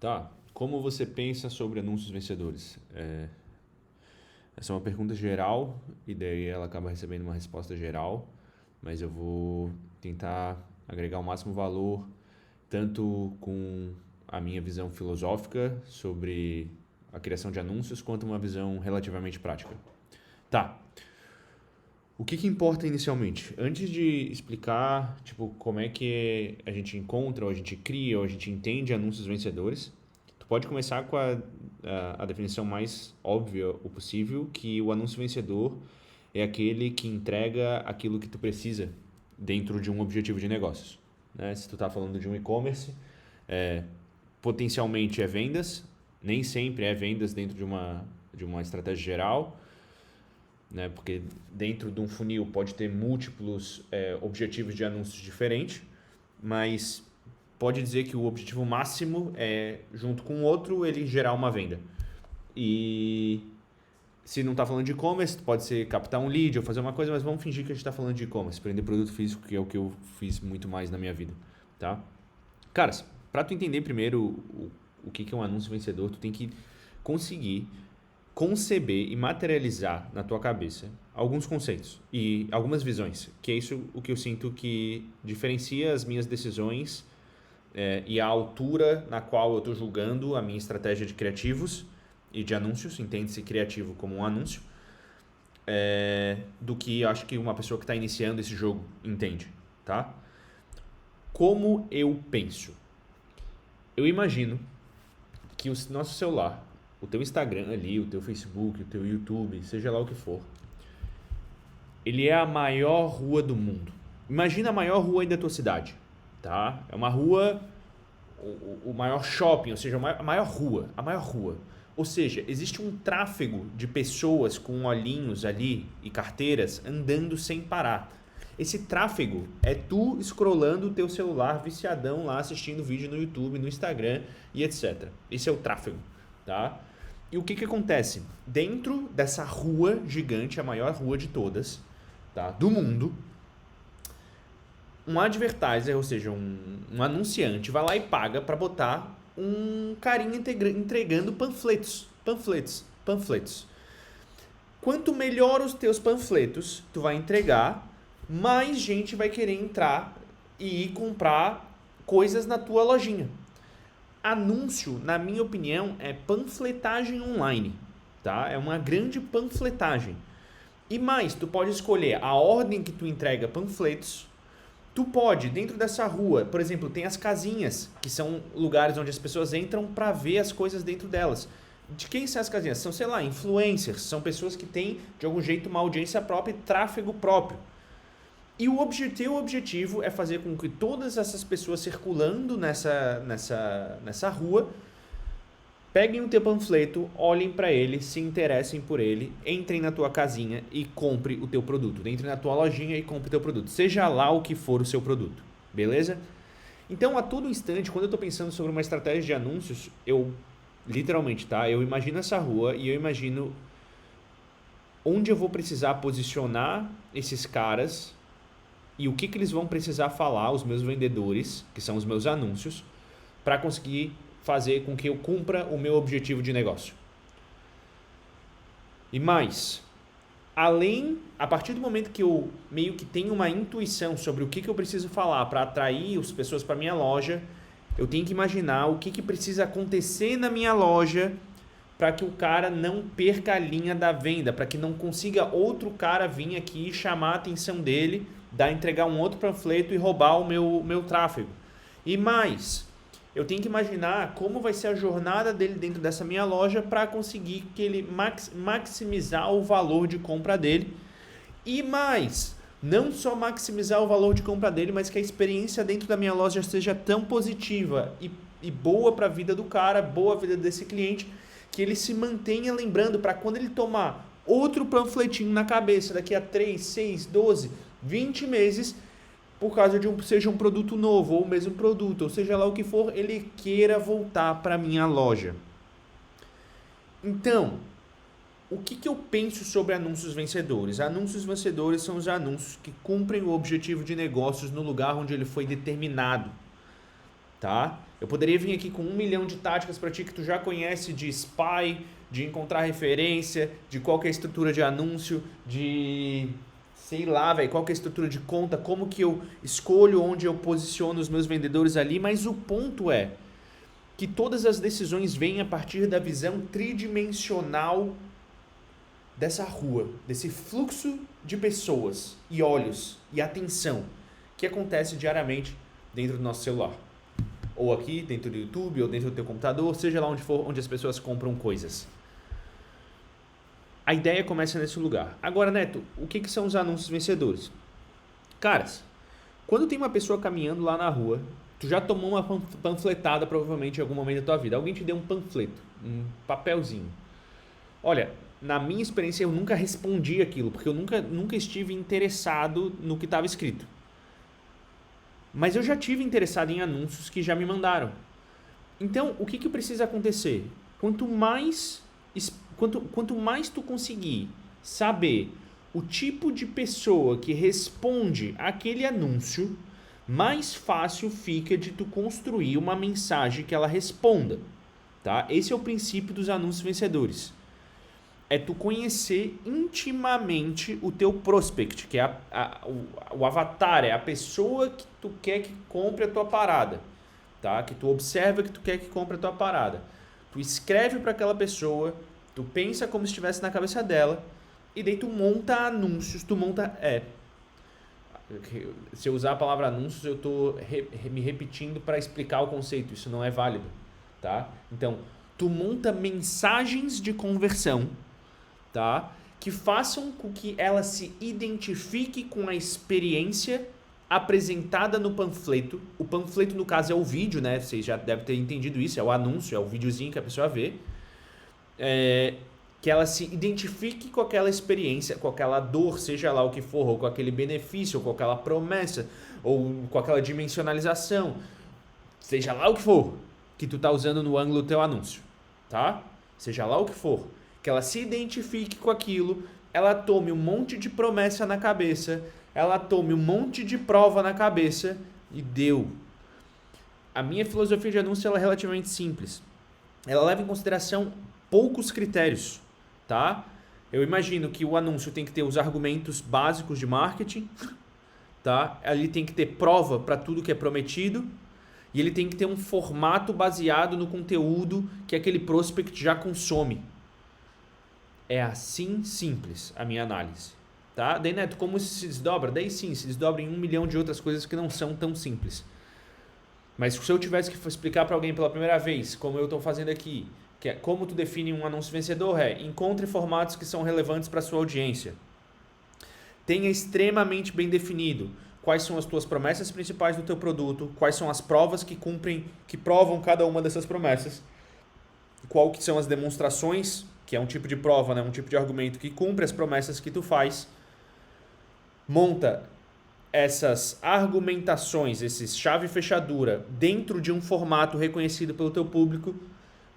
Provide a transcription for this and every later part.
Tá. Como você pensa sobre anúncios vencedores? Essa é uma pergunta geral e daí ela acaba recebendo uma resposta geral, mas eu vou tentar agregar o máximo valor, tanto com a minha visão filosófica sobre a criação de anúncios, quanto uma visão relativamente prática. Tá. O que importa inicialmente? Antes de explicar, tipo, como é que a gente encontra, ou a gente cria, ou a gente entende anúncios vencedores, tu pode começar com a definição mais óbvia o possível, que o anúncio vencedor é aquele que entrega aquilo que tu precisa dentro de um objetivo de negócios. Né? Se tu tá falando de um e-commerce, potencialmente é vendas, nem sempre é vendas dentro de uma estratégia geral, né? Porque dentro de um funil pode ter múltiplos objetivos de anúncios diferentes, mas pode dizer que o objetivo máximo é, junto com o outro, ele gerar uma venda. E se não está falando de e-commerce, pode ser captar um lead ou fazer uma coisa, mas vamos fingir que a gente está falando de e-commerce, vender produto físico, que é o que eu fiz muito mais na minha vida. Tá? Caras, para tu entender primeiro o que é um anúncio vencedor, tu tem que conseguir conceber e materializar na tua cabeça alguns conceitos e algumas visões, que é isso o que eu sinto que diferencia as minhas decisões e a altura na qual eu estou julgando a minha estratégia de criativos e de anúncios, entende-se criativo como um anúncio, do que eu acho que uma pessoa que está iniciando esse jogo entende, tá? Como eu penso? Eu imagino que o nosso celular, o teu Instagram ali, o teu Facebook, o teu YouTube, seja lá o que for, ele é a maior rua do mundo. Imagina a maior rua aí da tua cidade, tá? É uma rua, o maior shopping, ou seja, a maior rua. Ou seja, existe um tráfego de pessoas com olhinhos ali e carteiras andando sem parar. Esse tráfego é tu scrollando o teu celular viciadão lá, assistindo vídeo no YouTube, no Instagram e etc. Esse é o tráfego, tá? E o que acontece? Dentro dessa rua gigante, a maior rua de todas, tá? Do mundo, um advertiser, ou seja, um anunciante, vai lá e paga para botar um carinha entregando panfletos. Quanto melhor os teus panfletos tu vai entregar, mais gente vai querer entrar e comprar coisas na tua lojinha. Anúncio, na minha opinião, é panfletagem online, tá? É uma grande panfletagem. E mais, tu pode escolher a ordem que tu entrega panfletos. Tu pode, dentro dessa rua, por exemplo, tem as casinhas, que são lugares onde as pessoas entram para ver as coisas dentro delas. De quem são as casinhas? São, sei lá, influencers, são pessoas que têm, de algum jeito, uma audiência própria e tráfego próprio. E o objetivo é fazer com que todas essas pessoas circulando nessa rua peguem o teu panfleto, olhem para ele, se interessem por ele, entrem na tua casinha e compre o teu produto. Entre na tua lojinha e compre o teu produto. Seja lá o que for o seu produto. Beleza? Então, a todo instante, quando eu estou pensando sobre uma estratégia de anúncios, eu, literalmente, tá? Eu imagino essa rua e eu imagino onde eu vou precisar posicionar esses caras e o que eles vão precisar falar, os meus vendedores, que são os meus anúncios, para conseguir fazer com que eu cumpra o meu objetivo de negócio. E mais, a partir do momento que eu meio que tenho uma intuição sobre o que eu preciso falar para atrair as pessoas para minha loja, eu tenho que imaginar o que precisa acontecer na minha loja para que o cara não perca a linha da venda, para que não consiga outro cara vir aqui e chamar a atenção dele, entregar um outro panfleto e roubar o meu tráfego. E mais, eu tenho que imaginar como vai ser a jornada dele dentro dessa minha loja para conseguir que ele maximizar o valor de compra dele. E mais, não só maximizar o valor de compra dele, mas que a experiência dentro da minha loja seja tão positiva e boa para a vida do cara, boa a vida desse cliente, que ele se mantenha lembrando para quando ele tomar outro panfletinho na cabeça daqui a 3, 6, 12, 20 meses, por causa de seja um produto novo ou o mesmo produto, ou seja lá o que for, ele queira voltar para a minha loja. Então, o que eu penso sobre anúncios vencedores? Anúncios vencedores são os anúncios que cumprem o objetivo de negócios no lugar onde ele foi determinado. tá? Eu poderia vir aqui com 1 milhão de táticas para ti que tu já conhece de spy, de encontrar referência, de qual que é a estrutura de anúncio, de sei lá, velho, qual que é a estrutura de conta, como que eu escolho onde eu posiciono os meus vendedores ali, mas o ponto é que todas as decisões vêm a partir da visão tridimensional dessa rua, desse fluxo de pessoas e olhos e atenção que acontece diariamente dentro do nosso celular. Ou aqui, dentro do YouTube, ou dentro do teu computador, seja lá onde for, onde as pessoas compram coisas. A ideia começa nesse lugar. Agora, Neto, o que são os anúncios vencedores? Caras, quando tem uma pessoa caminhando lá na rua, tu já tomou uma panfletada provavelmente em algum momento da tua vida. Alguém te deu um panfleto, um papelzinho. Olha, na minha experiência eu nunca respondi aquilo, porque eu nunca estive interessado no que estava escrito. Mas eu já tive interessado em anúncios que já me mandaram. Então, o que precisa acontecer? Quanto mais tu conseguir saber o tipo de pessoa que responde àquele anúncio, mais fácil fica de tu construir uma mensagem que ela responda, tá? Esse é o princípio dos anúncios vencedores. É tu conhecer intimamente o teu prospect, que é o avatar, é a pessoa que tu quer que compre a tua parada, tá? Que tu observa que tu quer que compre a tua parada. Tu escreve para aquela pessoa, tu pensa como se estivesse na cabeça dela, e daí tu monta anúncios, se eu usar a palavra anúncios, eu tô me repetindo para explicar o conceito, isso não é válido, tá? Então, tu monta mensagens de conversão, tá? Que façam com que ela se identifique com a experiência apresentada no panfleto. O panfleto, no caso, é o vídeo, né? Vocês já devem ter entendido isso, é o anúncio, é o videozinho que a pessoa vê. Que ela se identifique com aquela experiência, com aquela dor, seja lá o que for, ou com aquele benefício, ou com aquela promessa, ou com aquela dimensionalização, seja lá o que for que tu tá usando no ângulo do teu anúncio, tá? Seja lá o que for, que ela se identifique com aquilo, ela tome um monte de promessa na cabeça, ela tome um monte de prova na cabeça e deu. A minha filosofia de anúncio ela é relativamente simples. Ela leva em consideração poucos critérios, tá? Eu imagino que o anúncio tem que ter os argumentos básicos de marketing, tá? Ele tem que ter prova para tudo que é prometido e ele tem que ter um formato baseado no conteúdo que aquele prospect já consome. É assim simples a minha análise, tá? Daí, Neto, como isso se desdobra? Daí sim, se desdobra em 1 milhão de outras coisas que não são tão simples. Mas se eu tivesse que explicar para alguém pela primeira vez, como eu estou fazendo aqui, que é como tu define um anúncio vencedor, encontre formatos que são relevantes para a sua audiência. Tenha extremamente bem definido quais são as tuas promessas principais do teu produto, quais são as provas que provam cada uma dessas promessas, qual que são as demonstrações, que é um tipo de prova, né? Um tipo de argumento que cumpre as promessas que tu faz. Monta essas argumentações, esses chave e fechadura, dentro de um formato reconhecido pelo teu público.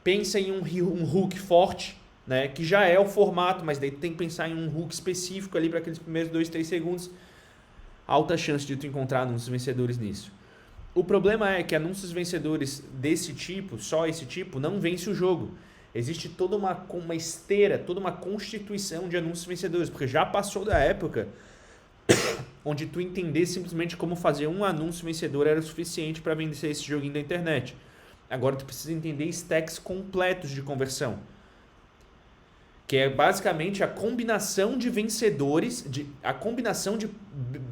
Pensa em um hook forte, né? Que já é o formato, mas daí tu tem que pensar em um hook específico ali para aqueles primeiros 2, 3 segundos. Alta chance de tu encontrar anúncios vencedores nisso. O problema é que anúncios vencedores desse tipo, só esse tipo, não vence o jogo. Existe toda uma esteira, toda uma constituição de anúncios vencedores, porque já passou da época onde tu entender simplesmente como fazer um anúncio vencedor era o suficiente para vender esse joguinho da internet. Agora tu precisa entender stacks completos de conversão, que é basicamente a combinação de vencedores, a combinação de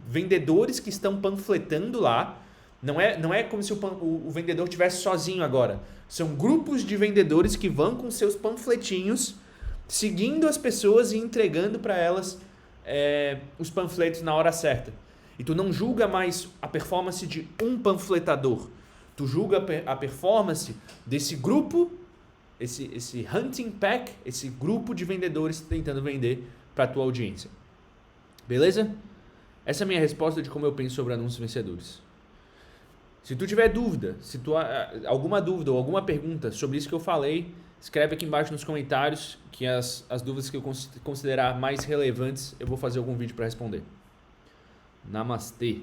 vendedores que estão panfletando lá. Não é como se o vendedor estivesse sozinho agora. São grupos de vendedores que vão com seus panfletinhos, seguindo as pessoas e entregando para elas os panfletos na hora certa. E tu não julga mais a performance de um panfletador. Tu julga a performance desse grupo, esse hunting pack, esse grupo de vendedores tentando vender para a tua audiência. Beleza? Essa é a minha resposta de como eu penso sobre anúncios vencedores. Se tu tiver dúvida, alguma dúvida ou alguma pergunta sobre isso que eu falei, escreve aqui embaixo nos comentários que as dúvidas que eu considerar mais relevantes, eu vou fazer algum vídeo para responder. Namastê!